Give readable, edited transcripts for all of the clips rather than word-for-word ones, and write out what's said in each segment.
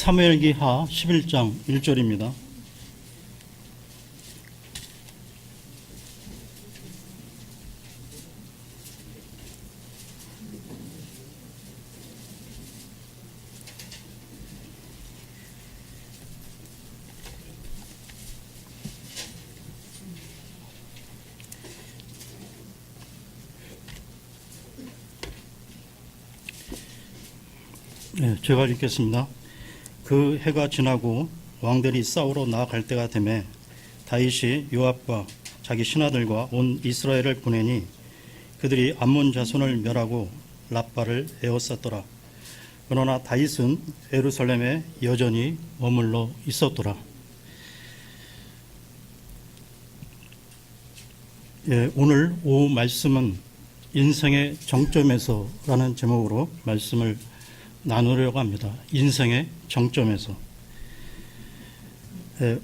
사무엘기하 11장 1절입니다. 네, 제가 읽겠습니다. 그 해가 지나고 왕들이 싸우러 나아갈 때가 되매 다윗이 요압과 자기 신하들과 온 이스라엘을 보내니 그들이 암몬 자손을 멸하고 랍바를 에워쌌더라. 그러나 다윗은 예루살렘에 여전히 머물러 있었더라. 오늘 오후 말씀은 인생의 정점에서라는 제목으로 말씀을 나누려고 합니다. 인생의 정점에서.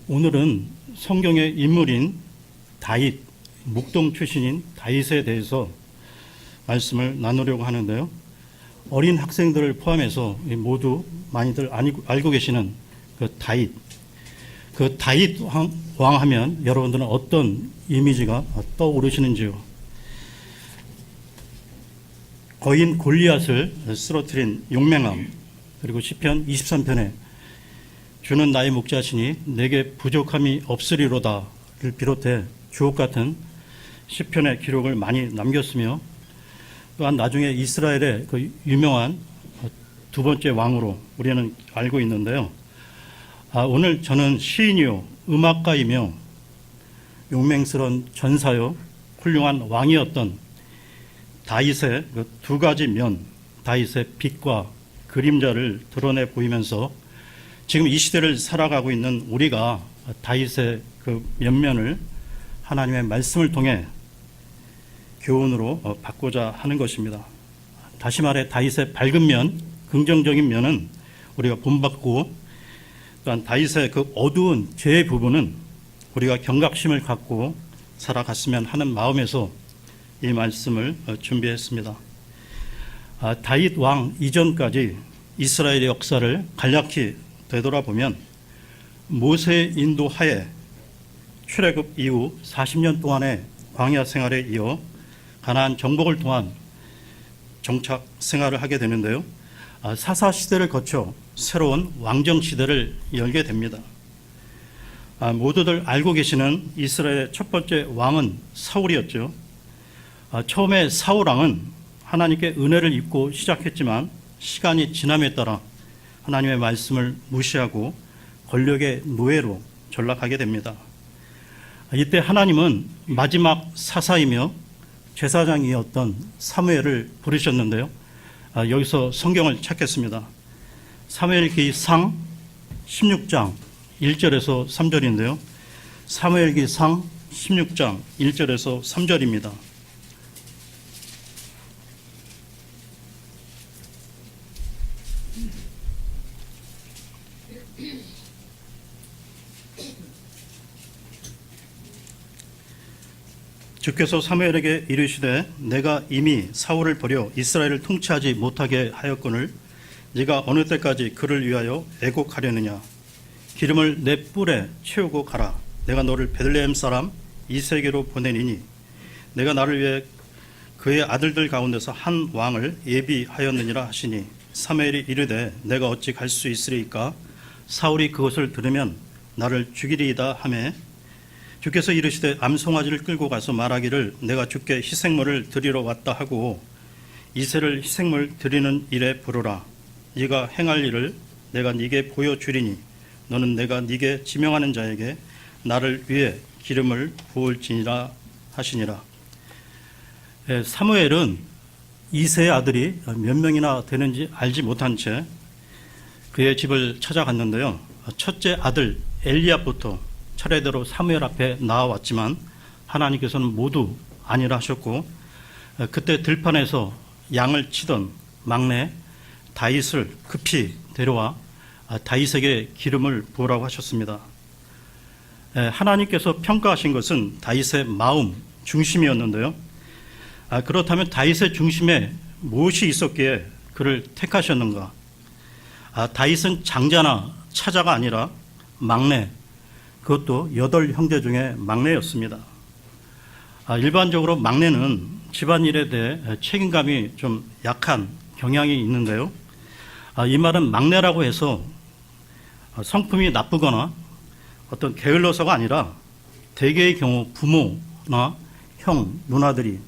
오늘은 성경의 인물인 다윗, 묵동 출신인 다윗에 대해서 말씀을 나누려고 하는데요. 어린 학생들을 포함해서 모두 많이들 알고 계시는 그 다윗 왕 하면 여러분들은 어떤 이미지가 떠오르시는지요? 거인 골리앗을 쓰러뜨린 용맹함, 그리고 시편 23편에 주는 나의 목자시니 내게 부족함이 없으리로다를 비롯해 주옥 같은 시편의 기록을 많이 남겼으며, 또한 나중에 이스라엘의 그 유명한 두 번째 왕으로 우리는 알고 있는데요. 오늘 저는 시인이요 음악가이며 용맹스러운 전사요 훌륭한 왕이었던 다윗의 그 두 가지 면, 다윗의 빛과 그림자를 드러내 보이면서 지금 이 시대를 살아가고 있는 우리가 다윗의 그 면면을 하나님의 말씀을 통해 교훈으로 받고자 하는 것입니다. 다시 말해 다윗의 밝은 면, 긍정적인 면은 우리가 본받고, 또한 다윗의 그 어두운 죄의 부분은 우리가 경각심을 갖고 살아갔으면 하는 마음에서 이 말씀을 준비했습니다. 다윗 왕 이전까지 이스라엘의 역사를 간략히 되돌아보면 모세의 인도하에 출애굽 이후 40년 동안의 광야 생활에 이어 가나안 정복을 통한 정착 생활을 하게 되는데요. 사사 시대를 거쳐 새로운 왕정 시대를 열게 됩니다. 모두들 알고 계시는 이스라엘의 첫 번째 왕은 사울이었죠. 처음에 사울 왕은 하나님께 은혜를 입고 시작했지만 시간이 지남에 따라 하나님의 말씀을 무시하고 권력의 노예로 전락하게 됩니다. 이때 하나님은 마지막 사사이며 제사장이었던 사무엘을 부르셨는데요. 여기서 성경을 찾겠습니다. 사무엘기상 16장 1절에서 3절인데요. 사무엘기상 16장 1절에서 3절입니다. 주께서 사무엘에게 이르시되 내가 이미 사울을 버려 이스라엘을 통치하지 못하게 하였거늘 네가 어느 때까지 그를 위하여 애곡하려느냐. 기름을 내 뿔에 채우고 가라. 내가 너를 베들레헴 사람 이새에게로 보내니니 내가 나를 위해 그의 아들들 가운데서 한 왕을 예비하였느니라 하시니 사무엘이 이르되 내가 어찌 갈 수 있으리이까. 사울이 그것을 들으면 나를 죽이리이다 하매 주께서 이르시되 암송아지를 끌고 가서 말하기를 내가 주께 희생물을 드리러 왔다 하고 이새를 희생물 드리는 일에 부르라. 네가 행할 일을 내가 네게 보여주리니 너는 내가 네게 지명하는 자에게 나를 위해 기름을 부을지니라 하시니라. 사무엘은 이새의 아들이 몇 명이나 되는지 알지 못한 채 그의 집을 찾아갔는데요. 첫째 아들 엘리압부터 차례대로 사무엘 앞에 나와왔지만 하나님께서는 모두 아니라 하셨고, 그때 들판에서 양을 치던 막내 다윗을 급히 데려와 다윗에게 기름을 부으라고 하셨습니다. 하나님께서 평가하신 것은 다윗의 마음 중심이었는데요. 그렇다면 다윗의 중심에 무엇이 있었기에 그를 택하셨는가? 다윗은 장자나 차자가 아니라 막내, 그것도 8형제 중에 막내였습니다. 일반적으로 막내는 집안일에 대해 책임감이 좀 약한 경향이 있는데요. 이 말은 막내라고 해서 성품이 나쁘거나 어떤 게을러서가 아니라 대개의 경우 부모나 형, 누나들이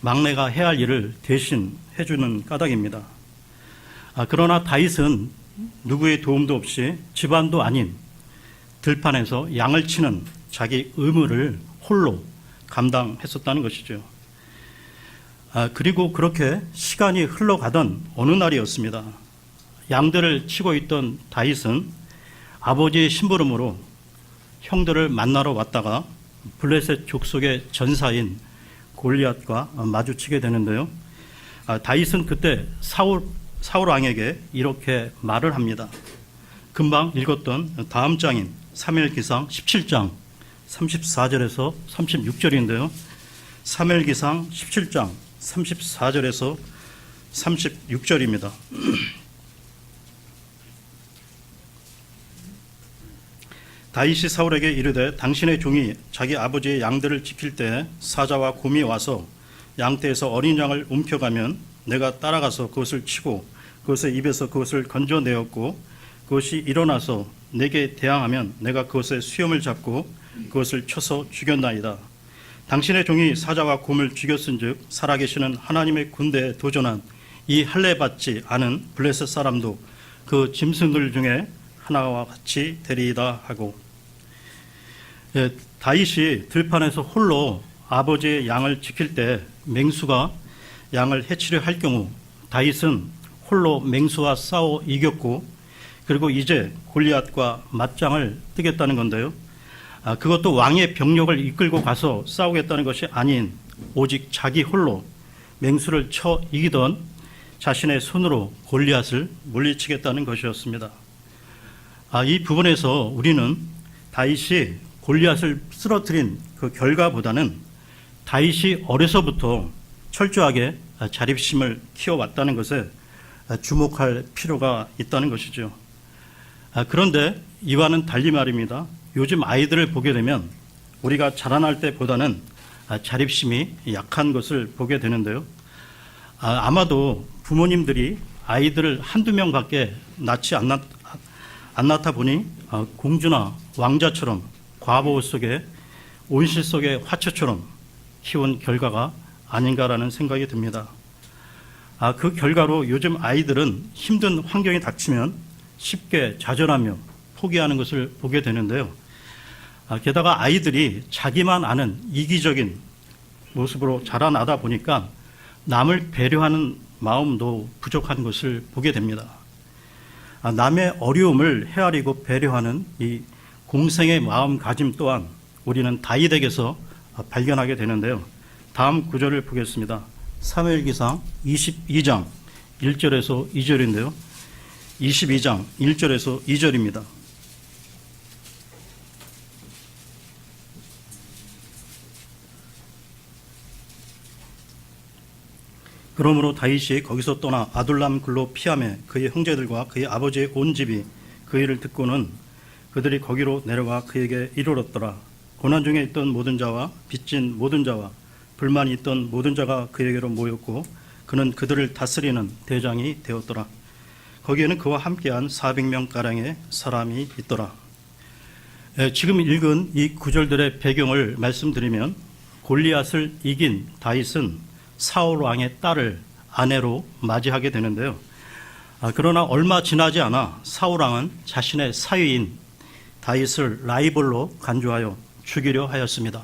막내가 해야 할 일을 대신 해주는 까닭입니다. 그러나 다윗은 누구의 도움도 없이 집안도 아닌 들판에서 양을 치는 자기 의무를 홀로 감당했었다는 것이죠. 그리고 그렇게 시간이 흘러가던 어느 날이었습니다. 양들을 치고 있던 다윗은 아버지의 심부름으로 형들을 만나러 왔다가 블레셋 족속의 전사인 골리앗과 마주치게 되는데요. 다윗은 그때 사울 왕에게 이렇게 말을 합니다. 금방 읽었던 다음 장인 사무엘기상 17장 34절에서 36절인데요. 사무엘기상 17장 34절에서 36절입니다. 다윗이 사울에게 이르되 당신의 종이 자기 아버지의 양들을 지킬 때 사자와 곰이 와서 양떼에서 어린 양을 움켜가면 내가 따라가서 그것을 치고 그것의 입에서 그것을 건져내었고 그것이 일어나서 내게 대항하면 내가 그것의 수염을 잡고 그것을 쳐서 죽였나이다. 당신의 종이 사자와 곰을 죽였은즉 살아계시는 하나님의 군대에 도전한 이 할례받지 않은 블레셋 사람도 그 짐승들 중에 하나와 같이 되리이다 하고, 다윗이 들판에서 홀로 아버지의 양을 지킬 때 맹수가 양을 해치려 할 경우 다윗은 홀로 맹수와 싸워 이겼고 그리고 이제 골리앗과 맞짱을 뜨겠다는 건데요. 그것도 왕의 병력을 이끌고 가서 싸우겠다는 것이 아닌 오직 자기 홀로 맹수를 쳐 이기던 자신의 손으로 골리앗을 물리치겠다는 것이었습니다. 이 부분에서 우리는 다윗이 골리앗을 쓰러뜨린 그 결과보다는 다윗이 어려서부터 철저하게 자립심을 키워왔다는 것에 주목할 필요가 있다는 것이죠. 그런데 이와는 달리 말입니다. 요즘 아이들을 보게 되면 우리가 자라날 때보다는 자립심이 약한 것을 보게 되는데요. 아마도 부모님들이 아이들을 한두 명밖에 낳지 않았다 보니 공주나 왕자처럼 과보 속에 온실 속의 화초처럼 키운 결과가 아닌가라는 생각이 듭니다. 그 결과로 요즘 아이들은 힘든 환경이 닥치면 쉽게 좌절하며 포기하는 것을 보게 되는데요. 게다가 아이들이 자기만 아는 이기적인 모습으로 자라나다 보니까 남을 배려하는 마음도 부족한 것을 보게 됩니다. 남의 어려움을 헤아리고 배려하는 이 공생의 마음가짐 또한 우리는 다윗에게서 발견하게 되는데요. 다음 구절을 보겠습니다. 사무엘기상 22장 1절에서 2절인데요. 22장 1절에서 2절입니다. 그러므로 다윗이 거기서 떠나 아둘람 굴로 피하며 그의 형제들과 그의 아버지의 온 집이 그 일을 듣고는 그들이 거기로 내려가 그에게 이르렀더라. 고난 중에 있던 모든 자와 빚진 모든 자와 불만이 있던 모든 자가 그에게로 모였고 그는 그들을 다스리는 대장이 되었더라. 거기에는 그와 함께한 400명가량의 사람이 있더라. 지금 읽은 이 구절들의 배경을 말씀드리면 골리앗을 이긴 다윗은 사울 왕의 딸을 아내로 맞이하게 되는데요. 그러나 얼마 지나지 않아 사울 왕은 자신의 사위인 다윗을 라이벌로 간주하여 죽이려 하였습니다.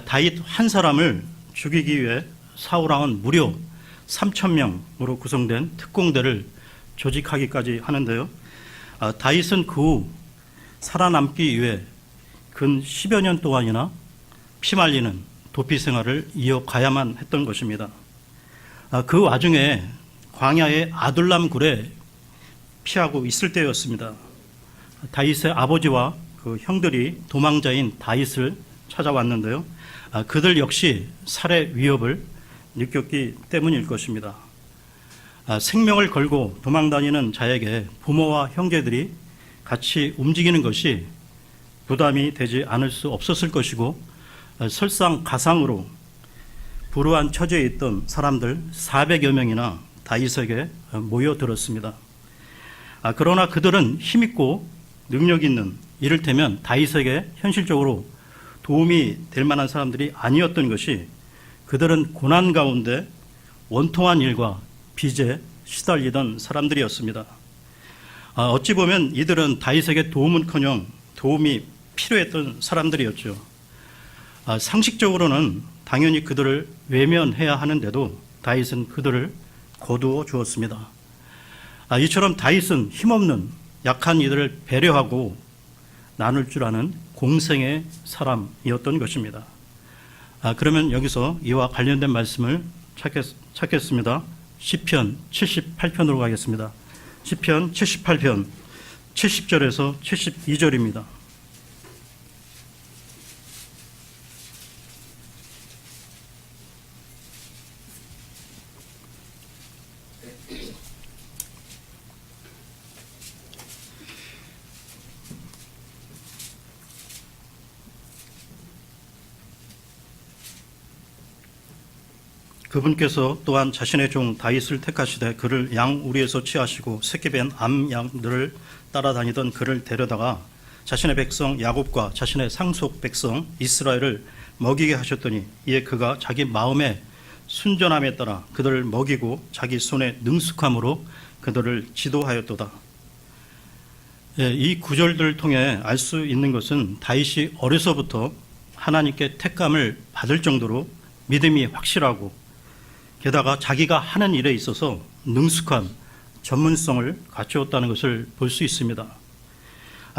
다윗 한 사람을 죽이기 위해 사울 왕은 무려 3,000명으로 구성된 특공대를 조직하기까지 하는데요. 다윗은 그 후 살아남기 위해 근 10여 년 동안이나 피말리는 도피 생활을 이어가야만 했던 것입니다. 그 와중에 광야의 아둘람 굴에 피하고 있을 때였습니다. 다윗의 아버지와 그 형들이 도망자인 다윗을 찾아왔는데요. 그들 역시 살해 위협을 느꼈기 때문일 것입니다. 생명을 걸고 도망다니는 자에게 부모와 형제들이 같이 움직이는 것이 부담이 되지 않을 수 없었을 것이고, 설상가상으로 불우한 처지에 있던 사람들 400여 명이나 다윗에게 모여들었습니다. 그러나 그들은 힘있고 능력 있는, 이를테면 다윗에게 현실적으로 도움이 될 만한 사람들이 아니었던 것이, 그들은 고난 가운데 원통한 일과 빚에 시달리던 사람들이었습니다. 어찌 보면 이들은 다윗에게 도움은커녕 도움이 필요했던 사람들이었죠. 상식적으로는 당연히 그들을 외면해야 하는데도 다윗은 그들을 거두어 주었습니다. 이처럼 다윗은 힘없는 약한 이들을 배려하고 나눌 줄 아는 공생의 사람이었던 것입니다. 그러면 여기서 이와 관련된 말씀을 찾겠습니다. 시편 78편으로 가겠습니다. 시편 78편 70절에서 72절입니다. 그분께서 또한 자신의 종 다윗을 택하시되 그를 양우리에서 취하시고 새끼뱀 암양들을 따라다니던 그를 데려다가 자신의 백성 야곱과 자신의 상속 백성 이스라엘을 먹이게 하셨더니, 이에 그가 자기 마음의 순전함에 따라 그들을 먹이고 자기 손의 능숙함으로 그들을 지도하였도다. 이 구절들을 통해 알 수 있는 것은 다윗이 어려서부터 하나님께 택감을 받을 정도로 믿음이 확실하고, 게다가 자기가 하는 일에 있어서 능숙한 전문성을 갖추었다는 것을 볼 수 있습니다.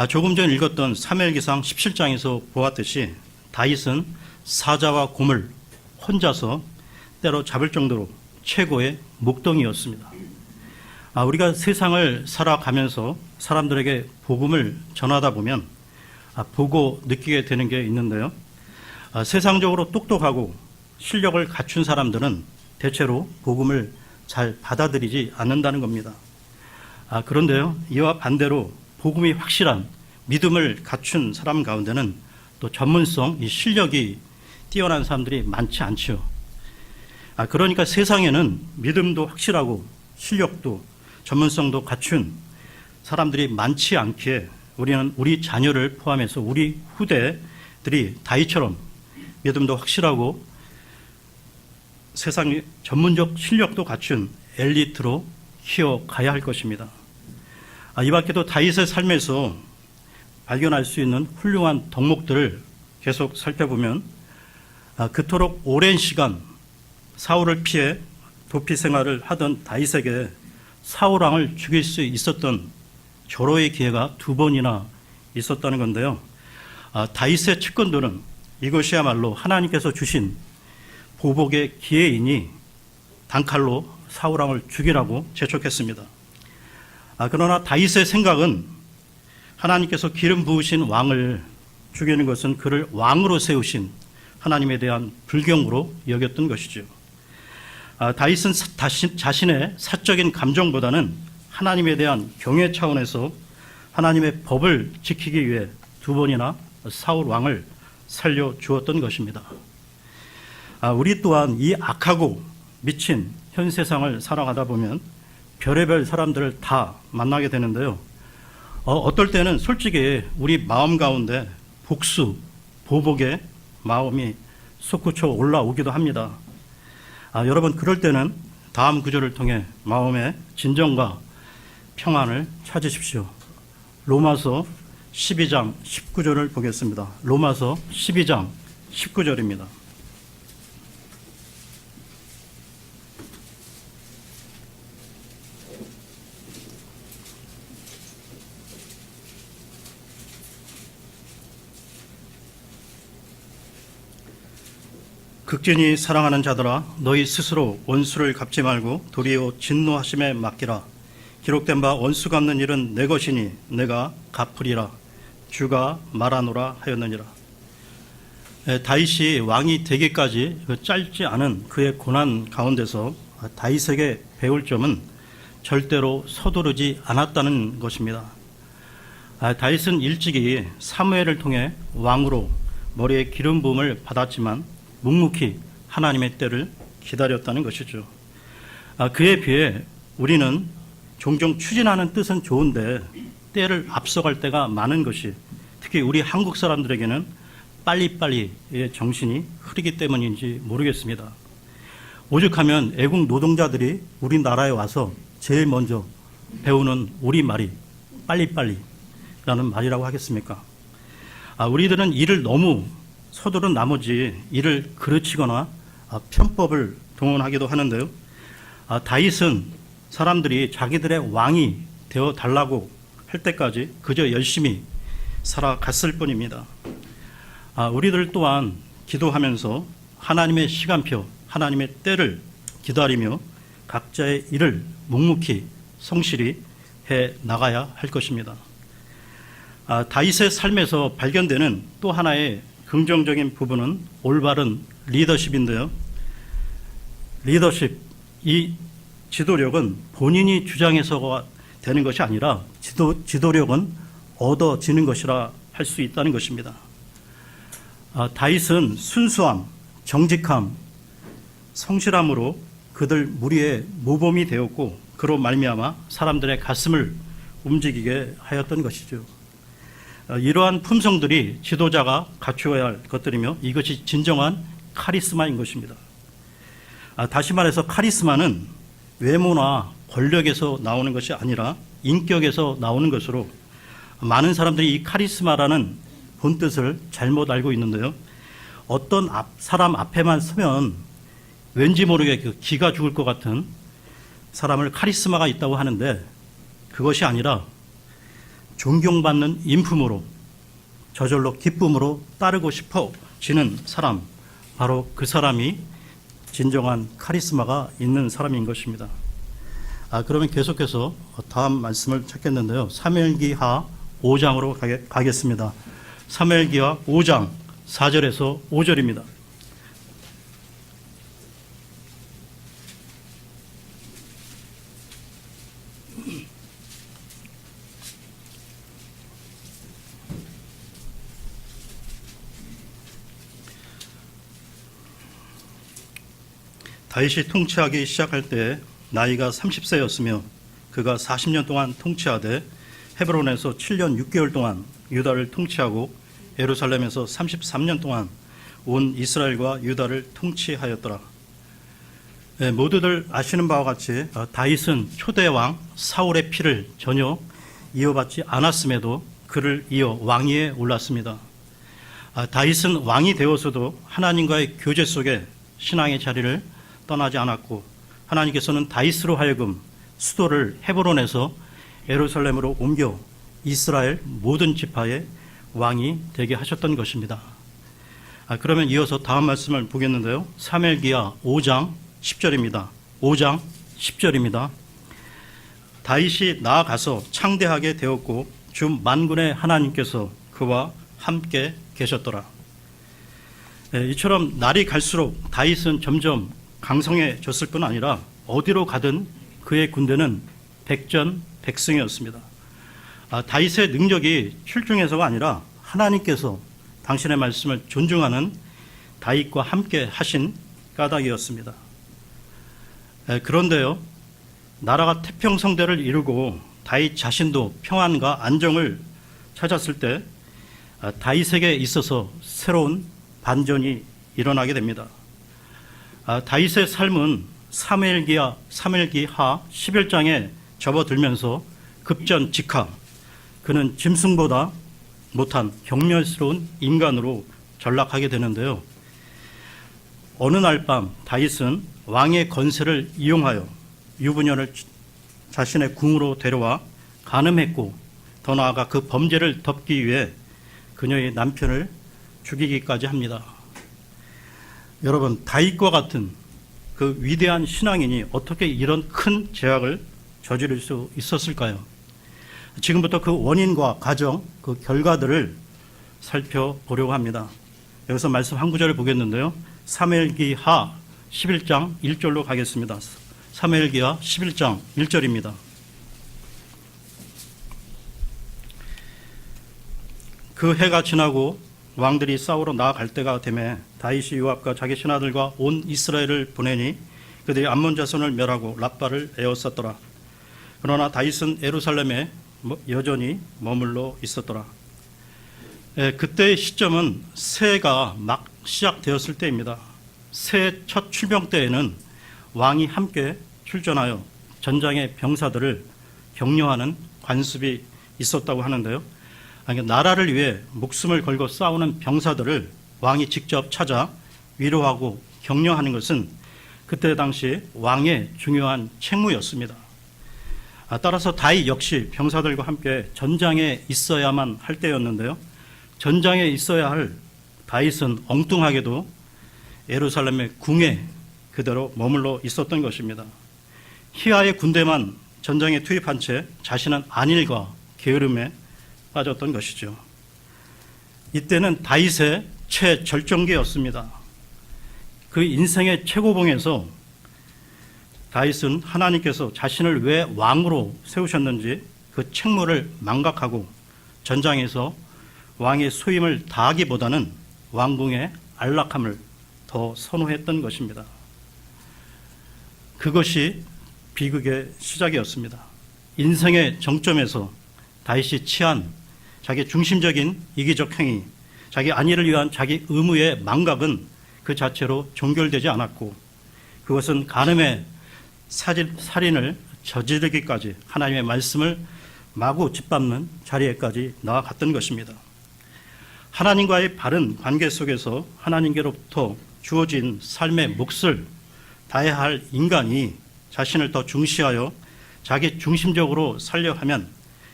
조금 전 읽었던 사무엘기상 17장에서 보았듯이 다윗은 사자와 곰을 혼자서 때로 잡을 정도로 최고의 목동이었습니다. 우리가 세상을 살아가면서 사람들에게 복음을 전하다 보면 보고 느끼게 되는 게 있는데요. 세상적으로 똑똑하고 실력을 갖춘 사람들은 대체로 복음을 잘 받아들이지 않는다는 겁니다. 그런데요, 이와 반대로 복음이 확실한 믿음을 갖춘 사람 가운데는 또 전문성, 이 실력이 뛰어난 사람들이 많지 않죠. 그러니까 세상에는 믿음도 확실하고 실력도 전문성도 갖춘 사람들이 많지 않기에 우리는 우리 자녀를 포함해서 우리 후대들이 다윗처럼 믿음도 확실하고 세상의 전문적 실력도 갖춘 엘리트로 키워가야 할 것입니다. 이 밖에도 다윗의 삶에서 발견할 수 있는 훌륭한 덕목들을 계속 살펴보면, 그토록 오랜 시간 사울을 피해 도피 생활을 하던 다윗에게 사울왕을 죽일 수 있었던 절호의 기회가 2번이나 있었다는 건데요. 다윗의 측근들은 이것이야말로 하나님께서 주신 보복의 기회이니 단칼로 사울왕을 죽이라고 재촉했습니다. 그러나 다윗의 생각은 하나님께서 기름 부으신 왕을 죽이는 것은 그를 왕으로 세우신 하나님에 대한 불경으로 여겼던 것이죠. 다윗은 자신의 사적인 감정보다는 하나님에 대한 경외 차원에서 하나님의 법을 지키기 위해 2번이나 사울 왕을 살려주었던 것입니다. 우리 또한 이 악하고 미친 현 세상을 살아가다 보면 별의별 사람들을 다 만나게 되는데요. 어떨 때는 솔직히 우리 마음 가운데 복수, 보복의 마음이 솟구쳐 올라오기도 합니다. 여러분, 그럴 때는 다음 구절을 통해 마음의 진정과 평안을 찾으십시오. 로마서 12장 19절을 보겠습니다. 로마서 12장 19절입니다. 극진히 사랑하는 자들아, 너희 스스로 원수를 갚지 말고 도리어 진노하심에 맡기라. 기록된 바 원수 갚는 일은 내 것이니 내가 갚으리라. 주가 말하노라 하였느니라. 다윗이 왕이 되기까지 짧지 않은 그의 고난 가운데서 다윗에게 배울 점은 절대로 서두르지 않았다는 것입니다. 다윗은 일찍이 사무엘을 통해 왕으로 머리에 기름 부음을 받았지만 묵묵히 하나님의 때를 기다렸다는 것이죠. 그에 비해 우리는 종종 추진하는 뜻은 좋은데 때를 앞서갈 때가 많은 것이 특히 우리 한국 사람들에게는 빨리빨리의 정신이 흐르기 때문인지 모르겠습니다. 오죽하면 애국 노동자들이 우리나라에 와서 제일 먼저 배우는 우리말이 빨리빨리라는 말이라고 하겠습니까? 우리들은 일을 너무 서두른 나머지 일을 그르치거나 편법을 동원하기도 하는데요. 다윗은 사람들이 자기들의 왕이 되어 달라고 할 때까지 그저 열심히 살아갔을 뿐입니다. 우리들 또한 기도하면서 하나님의 시간표, 하나님의 때를 기다리며 각자의 일을 묵묵히 성실히 해 나가야 할 것입니다. 다윗의 삶에서 발견되는 또 하나의 긍정적인 부분은 올바른 리더십인데요. 리더십, 이 지도력은 본인이 주장해서가 되는 것이 아니라 지도력은 얻어지는 것이라 할 수 있다는 것입니다. 다윗은 순수함, 정직함, 성실함으로 그들 무리의 모범이 되었고 그로 말미암아 사람들의 가슴을 움직이게 하였던 것이죠. 이러한 품성들이 지도자가 갖추어야 할 것들이며 이것이 진정한 카리스마인 것입니다. 다시 말해서 카리스마는 외모나 권력에서 나오는 것이 아니라 인격에서 나오는 것으로 많은 사람들이 이 카리스마라는 본뜻을 잘못 알고 있는데요. 어떤 사람 앞에만 서면 왠지 모르게 그 기가 죽을 것 같은 사람을 카리스마가 있다고 하는데 그것이 아니라 존경받는 인품으로 저절로 기쁨으로 따르고 싶어지는 사람, 바로 그 사람이 진정한 카리스마가 있는 사람인 것입니다. 그러면 계속해서 다음 말씀을 찾겠는데요. 사무엘기하 5장으로 가겠습니다. 사무엘기하 5장 4절에서 5절입니다. 다윗이 통치하기 시작할 때 나이가 30세였으며 그가 40년 동안 통치하되 헤브론에서 7년 6개월 동안 유다를 통치하고 예루살렘에서 33년 동안 온 이스라엘과 유다를 통치하였더라. 모두들 아시는 바와 같이 다윗은 초대왕 사울의 피를 전혀 이어받지 않았음에도 그를 이어 왕위에 올랐습니다. 다윗은 왕이 되어서도 하나님과의 교제 속에 신앙의 자리를 떠나지 않았고 하나님께서는 다윗으로 하여금 수도를 헤브론에서 예루살렘으로 옮겨 이스라엘 모든 지파의 왕이 되게 하셨던 것입니다. 그러면 이어서 다음 말씀을 보겠는데요. 사무엘기하 5장 10절입니다. 5장 10절입니다. 다윗이 나아가서 창대하게 되었고 주 만군의 하나님께서 그와 함께 계셨더라. 이처럼 날이 갈수록 다윗은 점점 강성해졌을 뿐 아니라 어디로 가든 그의 군대는 백전백승이었습니다. 다윗의 능력이 출중해서가 아니라 하나님께서 당신의 말씀을 존중하는 다윗과 함께 하신 까닭이었습니다. 그런데요, 나라가 태평성대를 이루고 다윗 자신도 평안과 안정을 찾았을 때 다윗에게 있어서 새로운 반전이 일어나게 됩니다. 다윗의 삶은 사무엘기하 11장에 접어들면서 급전직하, 그는 짐승보다 못한 경멸스러운 인간으로 전락하게 되는데요. 어느 날 밤 다윗은 왕의 건세를 이용하여 유부녀를 자신의 궁으로 데려와 간음했고 더 나아가 그 범죄를 덮기 위해 그녀의 남편을 죽이기까지 합니다. 여러분, 다윗과 같은 그 위대한 신앙인이 어떻게 이런 큰 죄악을 저지를 수 있었을까요? 지금부터 그 원인과 과정, 그 결과들을 살펴보려고 합니다. 여기서 말씀 한 구절을 보겠는데요. 사무엘기하 11장 1절로 가겠습니다. 사무엘기하 11장 1절입니다. 그 해가 지나고 왕들이 싸우러 나아갈 때가 되매 다윗이 요압과 자기 신하들과 온 이스라엘을 보내니 그들이 암몬 자손을 멸하고 랍바를 에워쌌더라. 그러나 다윗은 예루살렘에 여전히 머물러 있었더라. 그때의 시점은 새해가 막 시작되었을 때입니다. 새해 첫 출병 때에는 왕이 함께 출전하여 전장의 병사들을 격려하는 관습이 있었다고 하는데요. 나라를 위해 목숨을 걸고 싸우는 병사들을 왕이 직접 찾아 위로하고 격려하는 것은 그때 당시 왕의 중요한 책무였습니다. 따라서 다윗 역시 병사들과 함께 전장에 있어야만 할 때였는데요. 전장에 있어야 할 다윗은 엉뚱하게도 예루살렘의 궁에 그대로 머물러 있었던 것입니다. 희하의 군대만 전장에 투입한 채 자신은 안일과 게으름에 빠졌던 것이죠. 이때는 다윗의 최절정기였습니다. 그 인생의 최고봉에서 다윗은 하나님께서 자신을 왜 왕으로 세우셨는지 그 책무를 망각하고 전장에서 왕의 소임을 다하기보다는 왕궁의 안락함을 더 선호했던 것입니다. 그것이 비극의 시작이었습니다. 인생의 정점에서 다윗이 취한 자기 중심적인 이기적 행위, 자기 안위를 위한 자기 의무의 망각은 그 자체로 종결되지 않았고 그것은 간음의 살인을 저지르기까지 하나님의 말씀을 마구 짓밟는 자리에까지 나아갔던 것입니다. 하나님과의 바른 관계 속에서 하나님께로부터 주어진 삶의 몫을 다해야 할 인간이 자신을 더 중시하여 자기 중심적으로 살려 하면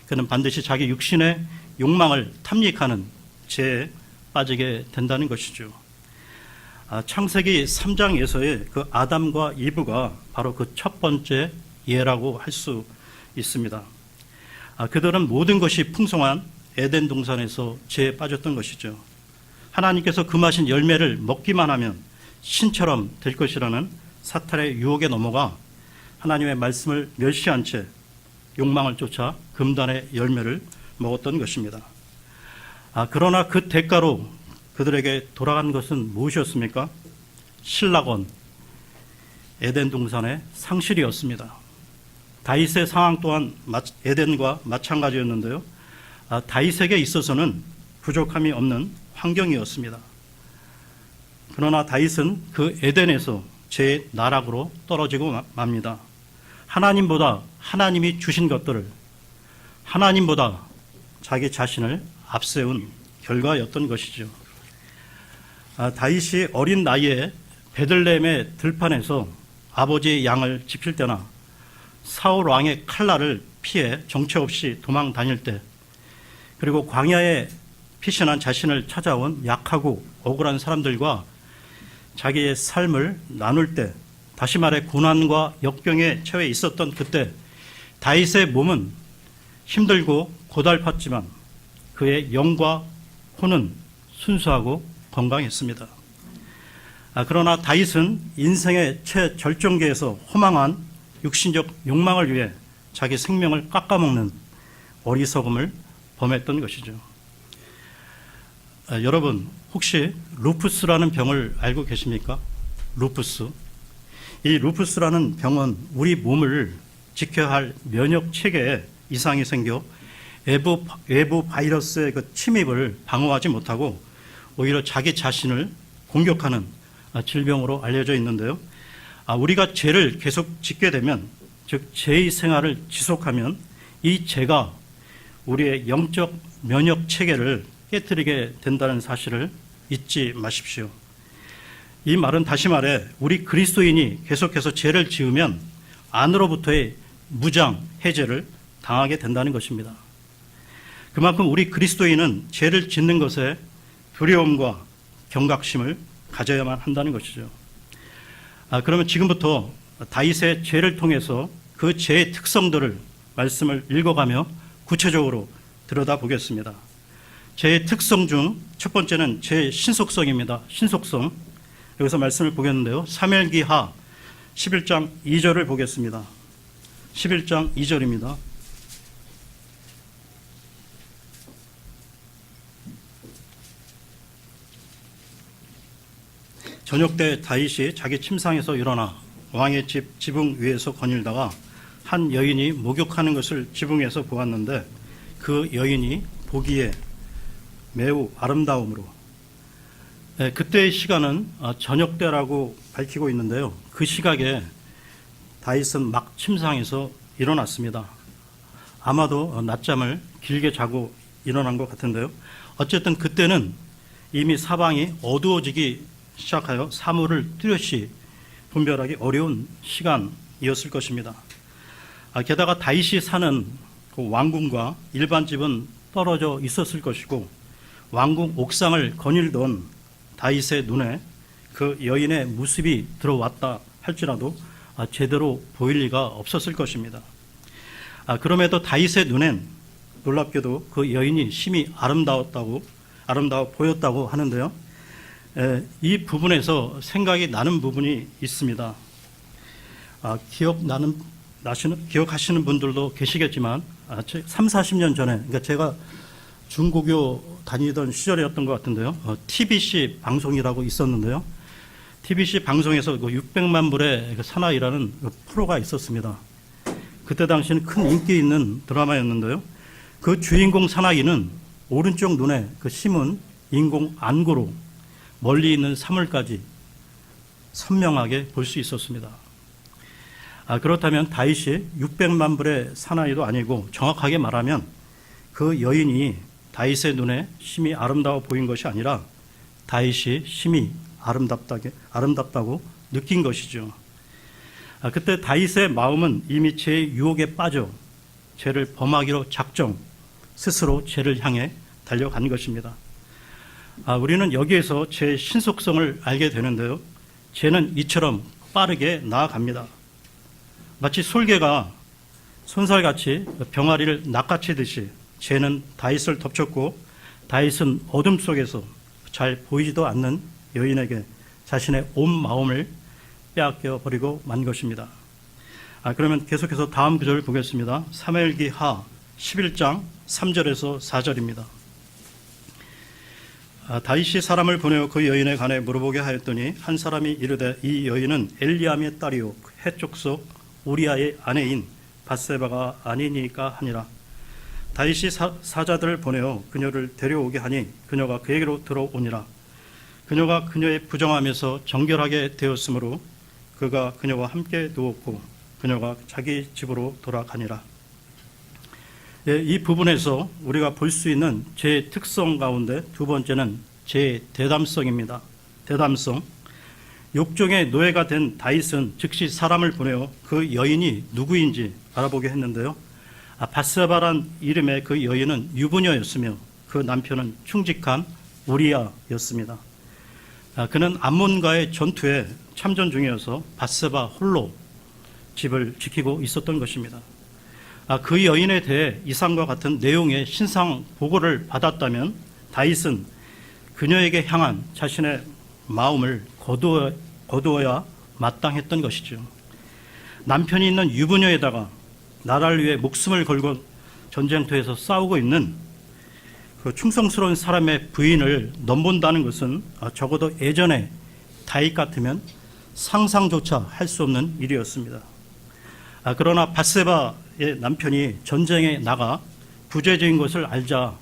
그는 반드시 자기 육신의 욕망을 탐닉하는 죄에 빠지게 된다는 것이죠. 창세기 3장에서의 그 아담과 이브가 바로 그 첫 번째 예라고 할 수 있습니다. 그들은 모든 것이 풍성한 에덴 동산에서 죄에 빠졌던 것이죠. 하나님께서 금하신 열매를 먹기만 하면 신처럼 될 것이라는 사탄의 유혹에 넘어가 하나님의 말씀을 멸시한 채 욕망을 쫓아 금단의 열매를 먹었던 것입니다. 그러나 그 대가로 그들에게 돌아간 것은 무엇이었습니까? 신락원, 에덴 동산의 상실이었습니다. 다윗의 상황 또한 에덴과 마찬가지였는데요. 다윗에게 있어서는 부족함이 없는 환경이었습니다. 그러나 다윗은 그 에덴에서 제 나락으로 떨어지고 맙니다. 하나님보다 하나님이 주신 것들을 하나님보다 자기 자신을 앞세운 결과였던 것이죠. 다윗이 어린 나이에 베들레헴의 들판에서 아버지의 양을 지킬 때나 사울 왕의 칼날을 피해 정체 없이 도망 다닐 때 그리고 광야에 피신한 자신을 찾아온 약하고 억울한 사람들과 자기의 삶을 나눌 때 다시 말해 고난과 역경에 처해 있었던 그때 다윗의 몸은 힘들고 고달팠지만 그의 영과 혼은 순수하고 건강했습니다. 그러나 다윗은 인생의 최절정기에서 허망한 육신적 욕망을 위해 자기 생명을 깎아먹는 어리석음을 범했던 것이죠. 여러분 혹시 루푸스라는 병을 알고 계십니까? 루푸스. 이 루푸스라는 병은 우리 몸을 지켜야 할 면역 체계에 이상이 생겨 외부 바이러스의 그 침입을 방어하지 못하고 오히려 자기 자신을 공격하는 질병으로 알려져 있는데요. 우리가 죄를 계속 짓게 되면, 즉 죄의 생활을 지속하면 이 죄가 우리의 영적 면역 체계를 깨뜨리게 된다는 사실을 잊지 마십시오. 이 말은 다시 말해 우리 그리스도인이 계속해서 죄를 지으면 안으로부터의 무장 해제를 당하게 된다는 것입니다. 그만큼 우리 그리스도인은 죄를 짓는 것에 두려움과 경각심을 가져야만 한다는 것이죠. 그러면 지금부터 다윗의 죄를 통해서 그 죄의 특성들을 말씀을 읽어가며 구체적으로 들여다보겠습니다. 죄의 특성 중 첫 번째는 죄의 신속성입니다. 신속성. 여기서 말씀을 보겠는데요. 사무엘기하 11장 2절을 보겠습니다. 11장 2절입니다. 저녁 때 다윗이 자기 침상에서 일어나 왕의 집 지붕 위에서 거닐다가 한 여인이 목욕하는 것을 지붕에서 보았는데 그 여인이 보기에 매우 아름다움으로, 그때의 시간은 저녁 때라고 밝히고 있는데요. 그 시각에 다윗은 막 침상에서 일어났습니다. 아마도 낮잠을 길게 자고 일어난 것 같은데요. 어쨌든 그때는 이미 사방이 어두워지기 시작하여 사물을 뚜렷이 분별하기 어려운 시간이었을 것입니다. 게다가 다윗이 사는 그 왕궁과 일반 집은 떨어져 있었을 것이고 왕궁 옥상을 거닐던 다윗의 눈에 그 여인의 모습이 들어왔다 할지라도 제대로 보일 리가 없었을 것입니다. 그럼에도 다윗의 눈엔 놀랍게도 그 여인이 심히 아름다워 보였다고 하는데요. 이 부분에서 생각이 나는 부분이 있습니다. 기억하시는 분들도 계시겠지만 3, 40년 전에, 그러니까 제가 중고교 다니던 시절이었던 것 같은데요. TBC 방송이라고 있었는데요. TBC 방송에서 600만 불의 사나이라는 프로가 있었습니다. 그때 당시에는 큰 인기 있는 드라마였는데요. 그 주인공 사나이는 오른쪽 눈에 그 심은 인공 안구로 멀리 있는 사물까지 선명하게 볼 수 있었습니다. 그렇다면 다윗이 600만 불의 사나이도 아니고 정확하게 말하면 그 여인이 다윗의 눈에 심히 아름다워 보인 것이 아니라 다윗이 심히 아름답다고 느낀 것이죠. 그때 다윗의 마음은 이미 죄의 유혹에 빠져 죄를 범하기로 작정, 스스로 죄를 향해 달려간 것입니다. 우리는 여기에서 죄의 신속성을 알게 되는데요. 죄는 이처럼 빠르게 나아갑니다. 마치 솔개가 손살같이 병아리를 낚아채듯이 죄는 다윗을 덮쳤고 다윗은 어둠 속에서 잘 보이지도 않는 여인에게 자신의 온 마음을 빼앗겨 버리고 만 것입니다. 그러면 계속해서 다음 구절을 보겠습니다. 사무엘기하 11장 3절에서 4절입니다. 다윗이 사람을 보내어 그 여인에 관해 물어보게 하였더니 한 사람이 이르되 이 여인은 엘리암의 딸이요 해족속 우리아의 아내인 밧세바가 아니니까 하니라. 다윗이 사자들을 보내어 그녀를 데려오게 하니 그녀가 그에게로 들어오니라. 그녀가 그녀의 부정하면서 정결하게 되었으므로 그가 그녀와 함께 누웠고 그녀가 자기 집으로 돌아가니라. 이 부분에서 우리가 볼 수 있는 죄의 특성 가운데 두 번째는 죄의 대담성입니다. 대담성. 욕정의 노예가 된 다윗은 즉시 사람을 보내어 그 여인이 누구인지 알아보게 했는데요. 밧세바란 이름의 그 여인은 유부녀였으며 그 남편은 충직한 우리아였습니다. 그는 암몬과의 전투에 참전 중이어서 밧세바 홀로 집을 지키고 있었던 것입니다. 그 여인에 대해 이상과 같은 내용의 신상 보고를 받았다면 다윗은 그녀에게 향한 자신의 마음을 거두어야 마땅했던 것이죠. 남편이 있는 유부녀에다가 나라를 위해 목숨을 걸고 전쟁터에서 싸우고 있는 그 충성스러운 사람의 부인을 넘본다는 것은 적어도 예전에 다윗 같으면 상상조차 할 수 없는 일이었습니다. 그러나 밧세바의 남편이 전쟁에 나가 부재중인 것을 알자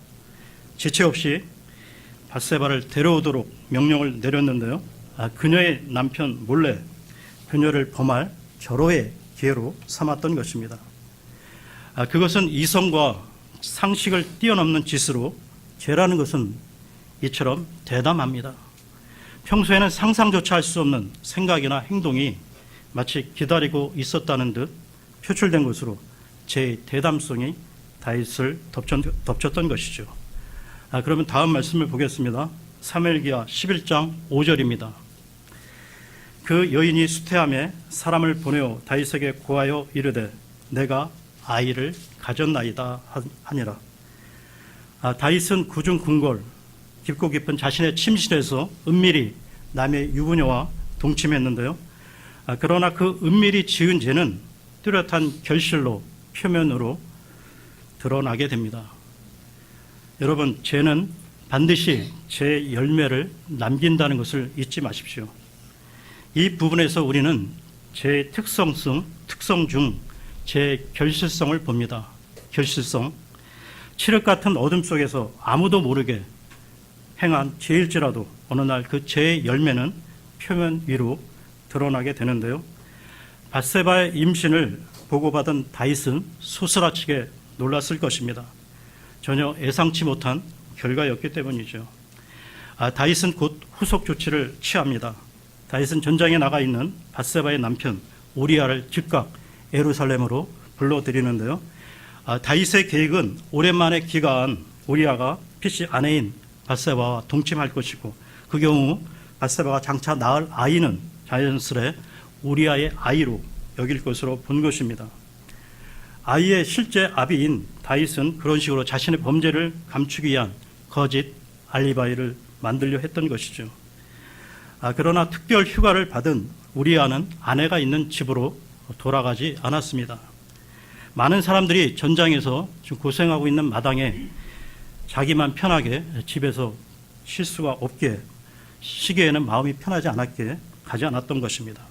지체 없이 밧세바를 데려오도록 명령을 내렸는데요. 그녀의 남편 몰래 그녀를 범할 절호의 기회로 삼았던 것입니다. 그것은 이성과 상식을 뛰어넘는 짓으로 죄라는 것은 이처럼 대담합니다. 평소에는 상상조차 할 수 없는 생각이나 행동이 마치 기다리고 있었다는 듯 표출된 것으로 죄의 대담성이 다윗을 덮쳤던 것이죠. 그러면 다음 말씀을 보겠습니다. 사무엘기하 11장 5절입니다. 그 여인이 수태함에 사람을 보내어 다윗에게 고하여 이르되 내가 아이를 가졌나이다 하니라. 다윗은 구중궁궐 깊고 깊은 자신의 침실에서 은밀히 남의 유부녀와 동침했는데요. 그러나 그 은밀히 지은 죄는 뚜렷한 결실로 표면으로 드러나게 됩니다. 여러분, 죄는 반드시 제 열매를 남긴다는 것을 잊지 마십시오. 이 부분에서 우리는 제 특성 중 제 결실성을 봅니다. 결실성. 칠흑 같은 어둠 속에서 아무도 모르게 행한 죄일지라도 어느 날 그 죄의 열매는 표면 위로 드러나게 되는데요. 밧세바의 임신을 보고받은 다윗은 소스라치게 놀랐을 것입니다. 전혀 예상치 못한 결과였기 때문이죠. 다윗은 곧 후속 조치를 취합니다. 다윗은 전장에 나가 있는 밧세바의 남편 우리아를 즉각 예루살렘으로 불러들이는데요. 다윗의 계획은 오랜만에 귀가한 우리아가 빛이 아내인 밧세바와 동침할 것이고, 그 경우 밧세바가 장차 낳을 아이는 자연스레 우리아의 아이로 여길 것으로 본 것입니다. 아이의 실제 아비인 다윗은 그런 식으로 자신의 범죄를 감추기 위한 거짓 알리바이를 만들려 했던 것이죠. 그러나 특별 휴가를 받은 우리아는 아내가 있는 집으로 돌아가지 않았습니다. 많은 사람들이 전장에서 지금 고생하고 있는 마당에 자기만 편하게 집에서 쉴 수가 없게, 쉬기에는 마음이 편하지 않았기에 가지 않았던 것입니다.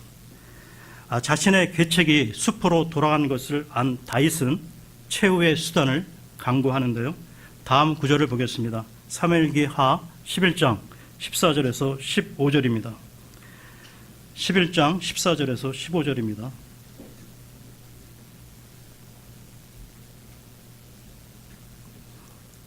자신의 괴책이 수포로 돌아간 것을 안 다윗은 최후의 수단을 강구하는데요. 다음 구절을 보겠습니다. 사무엘기하 11장 14절에서 15절입니다. 11장 14절에서 15절입니다.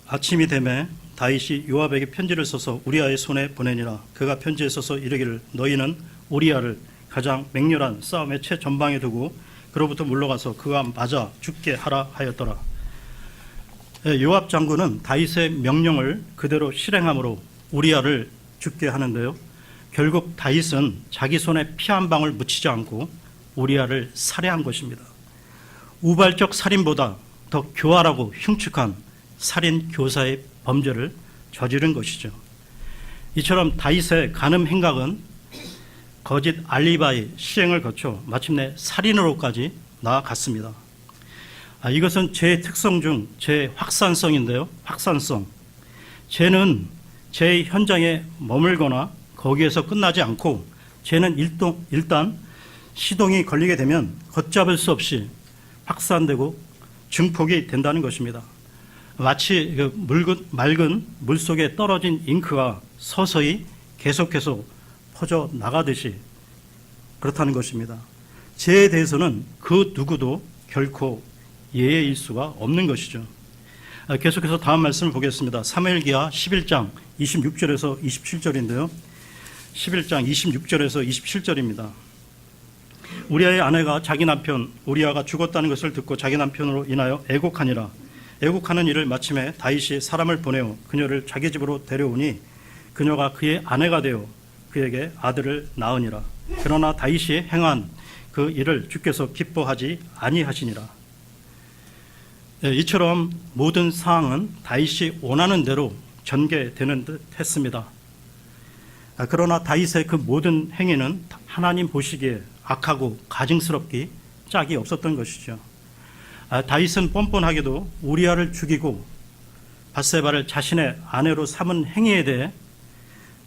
아침이 되매 다윗이 요압에게 편지를 써서 우리아의 손에 보내니라. 그가 편지에 써서 이르기를, 너희는 우리아를 가장 맹렬한 싸움의 최전방에 두고 그로부터 물러가서 그와 맞아 죽게 하라 하였더라. 요압 장군은 다윗의 명령을 그대로 실행함으로 우리아를 죽게 하는데요. 결국 다윗은 자기 손에 피 한 방울 묻히지 않고 우리아를 살해한 것입니다. 우발적 살인보다 더 교활하고 흉측한 살인 교사의 범죄를 저지른 것이죠. 이처럼 다윗의 간음 행각은 거짓 알리바이 시행을 거쳐 마침내 살인으로까지 나아갔습니다. 이것은 죄의 특성 중 죄의 확산성인데요. 확산성. 죄는 죄의 현장에 머물거나 거기에서 끝나지 않고, 죄는 일단 시동이 걸리게 되면 걷잡을 수 없이 확산되고 증폭이 된다는 것입니다. 마치 맑은 물속에 떨어진 잉크가 서서히 계속해서 퍼져 나가듯이 그렇다는 것입니다. 죄에 대해서는 그 누구도 결코 예외일 수가 없는 것이죠. 계속해서 다음 말씀을 보겠습니다. 사무엘기하 11장 26절에서 27절인데요. 11장 26절에서 27절입니다. 우리아의 아내가 자기 남편 우리아가 죽었다는 것을 듣고 자기 남편으로 인하여 애곡하니라. 애곡하는 일을 마침에 다윗이 사람을 보내어 그녀를 자기 집으로 데려오니 그녀가 그의 아내가 되어 그에게 아들을 낳으니라. 그러나 다윗이 행한 그 일을 주께서 기뻐하지 아니하시니라. 이처럼 모든 사항은 다윗이 원하는 대로 전개되는 듯 했습니다. 그러나 다윗의 그 모든 행위는 하나님 보시기에 악하고 가증스럽기 짝이 없었던 것이죠. 다윗은 뻔뻔하게도 우리아를 죽이고 밧세바를 자신의 아내로 삼은 행위에 대해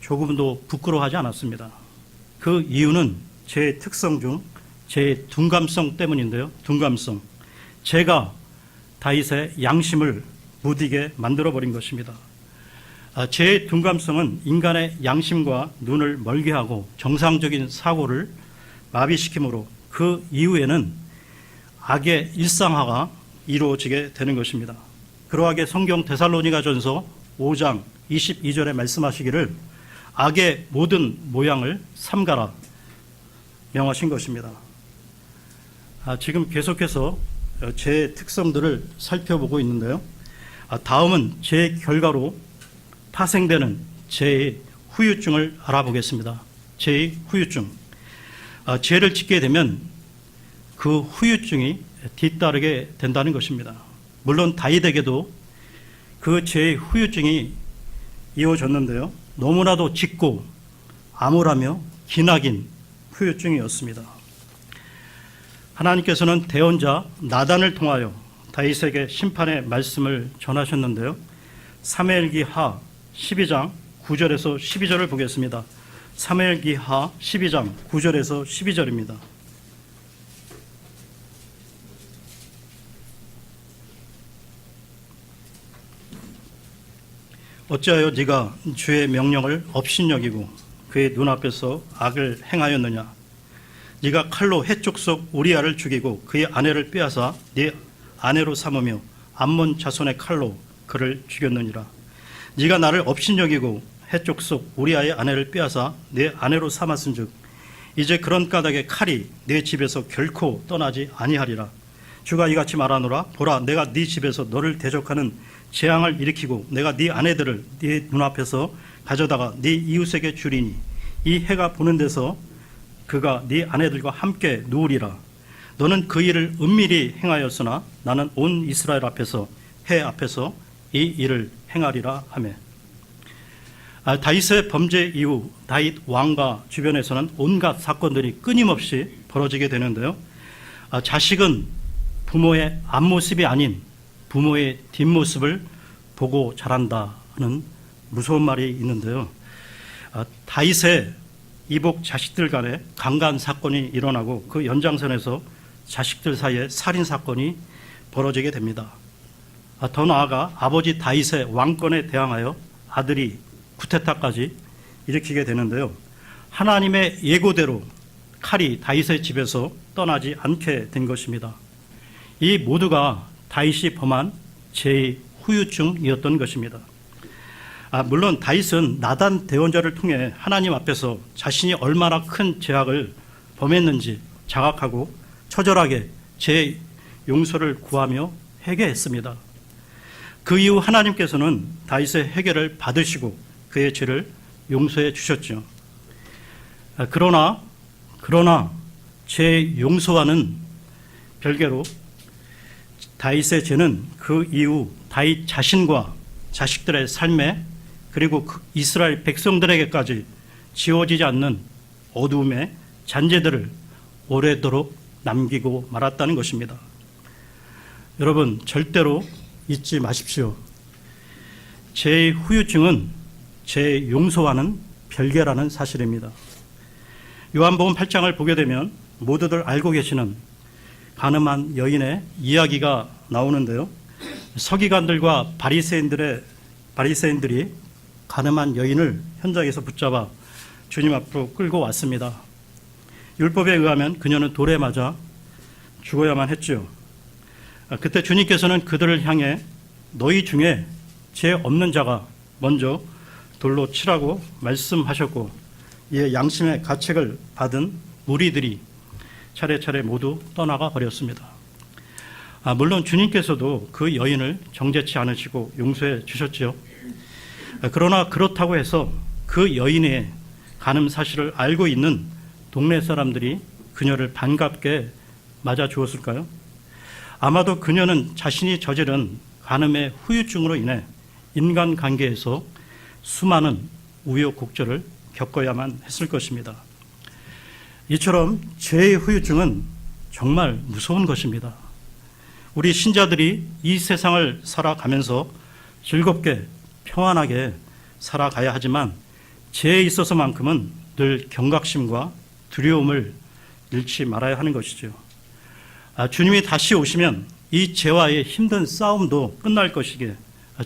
조금도 부끄러워하지 않았습니다. 그 이유는 제 특성 중 제 둔감성 때문인데요. 둔감성. 제가 다윗의 양심을 무디게 만들어버린 것입니다. 제 둔감성은 인간의 양심과 눈을 멀게 하고 정상적인 사고를 마비시키므로 그 이후에는 악의 일상화가 이루어지게 되는 것입니다. 그러하게 성경 데살로니가전서 5장 22절에 말씀하시기를 악의 모든 모양을 삼가라 명하신 것입니다. 지금 계속해서 제 특성들을 살펴보고 있는데요. 다음은 제 결과로 파생되는 제 후유증을 알아보겠습니다. 제 후유증. 죄를 짓게 되면 그 후유증이 뒤따르게 된다는 것입니다. 물론 다윗에게도 그 죄의 후유증이 이어졌는데요. 너무나도 짙고 암울하며 기나긴 후유증이었습니다. 하나님께서는 대언자 나단을 통하여 다윗에게 심판의 말씀을 전하셨는데요. 사무엘기하 12장 9절에서 12절을 보겠습니다. 사무엘기하 12장 9절에서 12절입니다. 어찌하여 네가 주의 명령을 업신여기고 그의 눈앞에서 악을 행하였느냐. 네가 칼로 해족속 우리아를 죽이고 그의 아내를 빼앗아 네 아내로 삼으며 암몬 자손의 칼로 그를 죽였느니라. 네가 나를 업신여기고 해족속 우리아의 아내를 빼앗아 네 아내로 삼았은즉 이제 그런 까닭에 칼이 네 집에서 결코 떠나지 아니하리라. 주가 이같이 말하노라. 보라, 내가 네 집에서 너를 대적하는 재앙을 일으키고 내가 네 아내들을 네 눈앞에서 가져다가 네 이웃에게 주리니 이 해가 부는 데서 그가 네 아내들과 함께 누우리라. 너는 그 일을 은밀히 행하였으나 나는 온 이스라엘 앞에서 해 앞에서 이 일을 행하리라 하며. 다윗의 범죄 이후 다윗 왕과 주변에서는 온갖 사건들이 끊임없이 벌어지게 되는데요. 자식은 부모의 앞모습이 아닌 부모의 뒷모습을 보고 자란다는 무서운 말이 있는데요. 다윗의 이복 자식들 간에 강간 사건이 일어나고 그 연장선에서 자식들 사이에 살인 사건이 벌어지게 됩니다. 더 나아가 아버지 다윗의 왕권에 대항하여 아들이 쿠데타까지 일으키게 되는데요. 하나님의 예고대로 칼이 다윗의 집에서 떠나지 않게 된 것입니다. 이 모두가 다윗이 범한 죄의 후유증이었던 것입니다. 물론 다윗은 나단 대언자를 통해 하나님 앞에서 자신이 얼마나 큰 죄악을 범했는지 자각하고 처절하게 죄 용서를 구하며 회개했습니다. 그 이후 하나님께서는 다윗의 회개를 받으시고 그의 죄를 용서해 주셨죠. 그러나 죄 용서와는 별개로 다윗의 죄는 그 이후 다윗 자신과 자식들의 삶에 그리고 이스라엘 백성들에게까지 지워지지 않는 어두움의 잔재들을 오래도록 남기고 말았다는 것입니다. 여러분, 절대로 잊지 마십시오. 죄의 후유증은 죄의 용서와는 별개라는 사실입니다. 요한복음 8장을 보게 되면 모두들 알고 계시는 가늠한 여인의 이야기가 나오는데요. 서기관들과 바리새인들이 가늠한 여인을 현장에서 붙잡아 주님 앞으로 끌고 왔습니다. 율법에 의하면 그녀는 돌에 맞아 죽어야만 했죠. 그때 주님께서는 그들을 향해 너희 중에 죄 없는 자가 먼저 돌로 치라고 말씀하셨고, 이에 양심의 가책을 받은 무리들이 차례차례 모두 떠나가 버렸습니다. 물론 주님께서도 그 여인을 정죄치 않으시고 용서해 주셨죠. 그러나 그렇다고 해서 그 여인의 간음 사실을 알고 있는 동네 사람들이 그녀를 반갑게 맞아 주었을까요? 아마도 그녀는 자신이 저지른 간음의 후유증으로 인해 인간관계에서 수많은 우여곡절을 겪어야만 했을 것입니다. 이처럼 죄의 후유증은 정말 무서운 것입니다. 우리 신자들이 이 세상을 살아가면서 즐겁게 평안하게 살아가야 하지만 죄에 있어서만큼은 늘 경각심과 두려움을 잃지 말아야 하는 것이죠. 주님이 다시 오시면 이 죄와의 힘든 싸움도 끝날 것이기에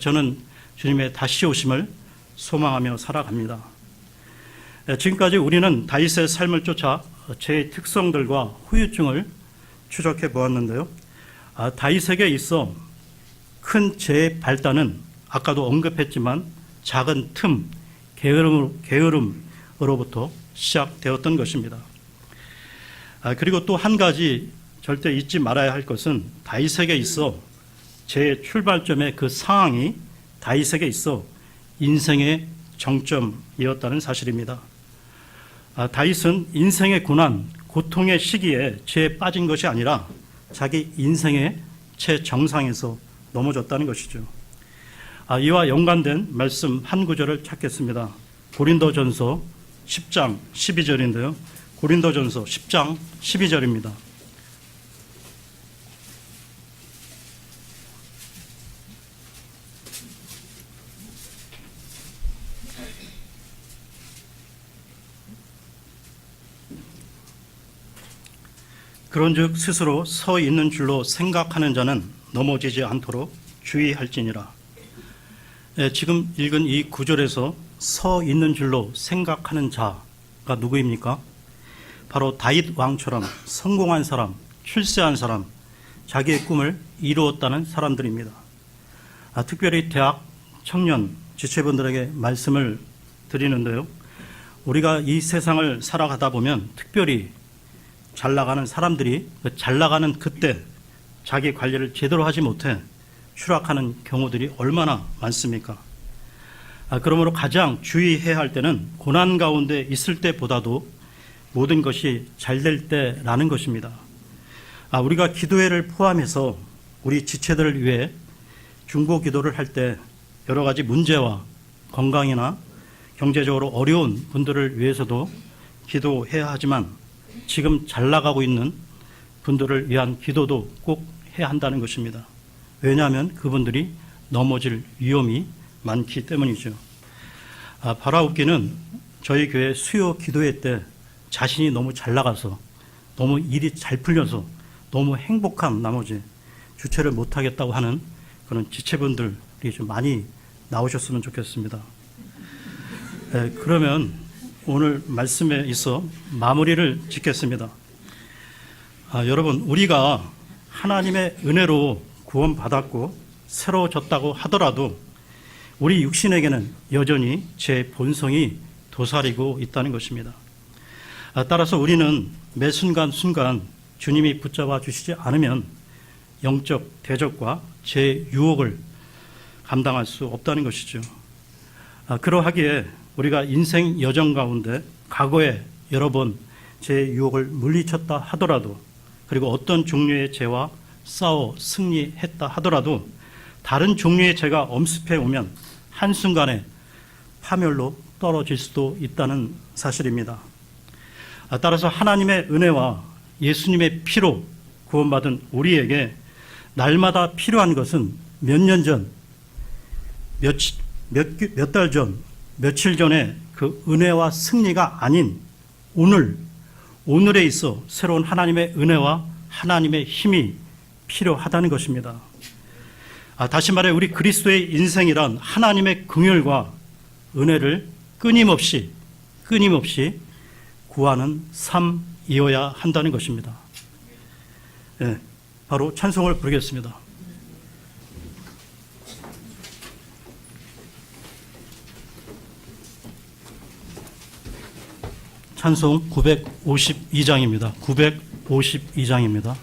저는 주님의 다시 오심을 소망하며 살아갑니다. 지금까지 우리는 다윗의 삶을 쫓아 죄의 특성들과 후유증을 추적해 보았는데요. 다윗에게 있어 큰 죄의 발단은 아까도 언급했지만 작은 틈, 게으름으로부터 시작되었던 것입니다. 그리고 또 한 가지 절대 잊지 말아야 할 것은 다윗에게 있어 죄의 출발점의 그 상황이 다윗에게 있어 인생의 정점이었다는 사실입니다. 다윗은 인생의 고난, 고통의 시기에 죄에 빠진 것이 아니라 자기 인생의 최정상에서 넘어졌다는 것이죠. 이와 연관된 말씀 한 구절을 찾겠습니다. 고린도전서 10장 12절인데요. 고린도전서 10장 12절입니다. 그런즉 스스로 서 있는 줄로 생각하는 자는 넘어지지 않도록 주의할지니라. 지금 읽은 이 구절에서 서 있는 줄로 생각하는 자가 누구입니까? 바로 다윗 왕처럼 성공한 사람, 출세한 사람, 자기의 꿈을 이루었다는 사람들입니다. 특별히 대학 청년 지체분들에게 말씀을 드리는데요. 우리가 이 세상을 살아가다 보면 특별히 잘 나가는 사람들이 잘 나가는 그때 자기 관리를 제대로 하지 못해 추락하는 경우들이 얼마나 많습니까? 그러므로 가장 주의해야 할 때는 고난 가운데 있을 때보다도 모든 것이 잘 될 때라는 것입니다. 우리가 기도회를 포함해서 우리 지체들을 위해 중보 기도를 할 때 여러 가지 문제와 건강이나 경제적으로 어려운 분들을 위해서도 기도해야 하지만 지금 잘 나가고 있는 분들을 위한 기도도 꼭 해야 한다는 것입니다. 왜냐하면 그분들이 넘어질 위험이 많기 때문이죠. 바라옵기는 저희 교회 수요 기도회 때 자신이 너무 잘 나가서 너무 일이 잘 풀려서 너무 행복한 나머지 주체를 못하겠다고 하는 그런 지체분들이 좀 많이 나오셨으면 좋겠습니다. 그러면 오늘 말씀에 있어 마무리를 짓겠습니다. 여러분, 우리가 하나님의 은혜로 구원받았고 새로워졌다고 하더라도 우리 육신에게는 여전히 제 본성이 도사리고 있다는 것입니다. 따라서 우리는 매 순간순간 주님이 붙잡아 주시지 않으면 영적 대적과 제 유혹을 감당할 수 없다는 것이죠. 그러하기에 우리가 인생 여정 가운데 과거에 여러 번 제 유혹을 물리쳤다 하더라도, 그리고 어떤 종류의 죄와 싸워 승리했다 하더라도 다른 종류의 죄가 엄습해 오면 한순간에 파멸로 떨어질 수도 있다는 사실입니다. 따라서 하나님의 은혜와 예수님의 피로 구원받은 우리에게 날마다 필요한 것은 몇 년 전, 몇 달 전, 며칠 전에 그 은혜와 승리가 아닌 오늘에 있어 새로운 하나님의 은혜와 하나님의 힘이 필요하다는 것입니다. 다시 말해 우리 그리스도의 인생이란 하나님의 긍휼과 은혜를 끊임없이 구하는 삶이어야 한다는 것입니다. 바로 찬송을 부르겠습니다. 찬송 952장입니다. 952장입니다.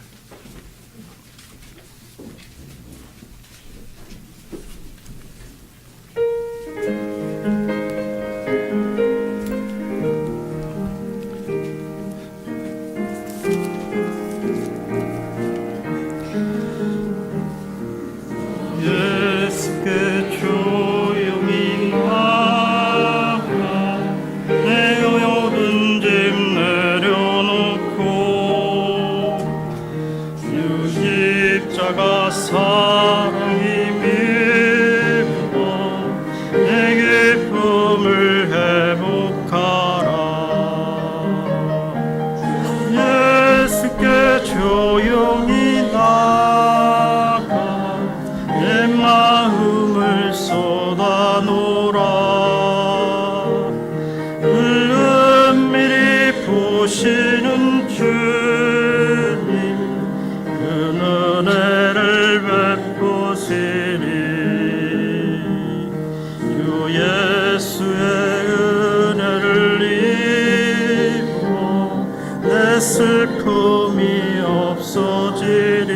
슬픔이 없어지리.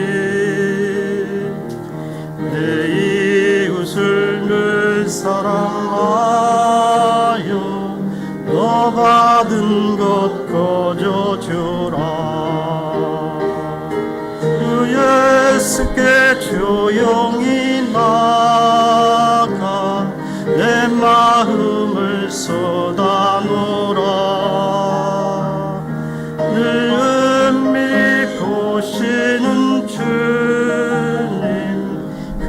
내 이웃을 늘 사랑하여 너 받은 것 거저주라. 주 예수께 조용히 나가 내 마음을 쏟아놓으라. 보시는 주님 그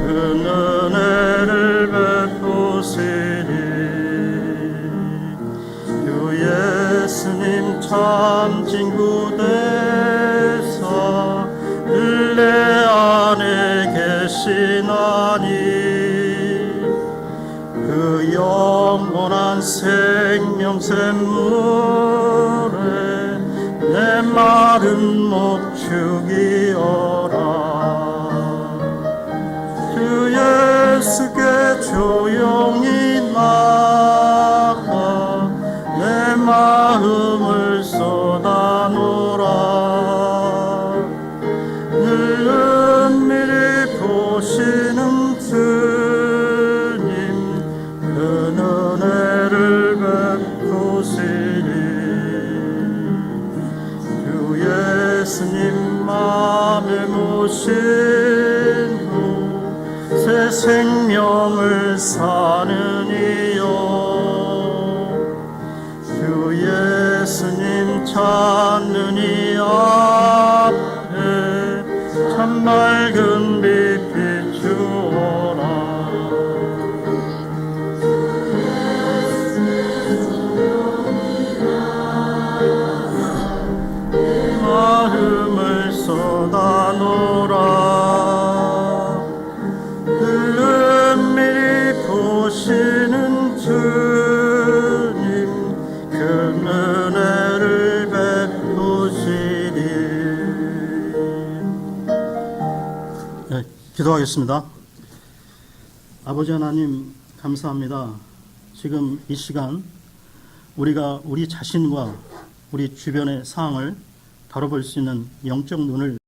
은혜를 베푸시리. 주 예수님 참 친구 되사 되시나니 그 영원한 생명샘 물에 내 마른 목 죽이어라. 주 예수께 조용히 나가 내 마음을 쏟아놓으라. 늘 은밀히 보시는 주님 그 은혜를 베푸시니 주 예수님 맘에 모신 후 새 생명을 사느니요. 주 예수님 찾는 이 앞에 참 맑은 빛 비추어라. 마음을 쏟아놓으라. 은밀히 보시는 주님 그 은혜를 베푸시니. 네, 기도하겠습니다. 아버지 하나님 감사합니다. 지금 이 시간 우리가 우리 자신과 우리 주변의 상황을 다뤄볼 수 있는 영적 눈을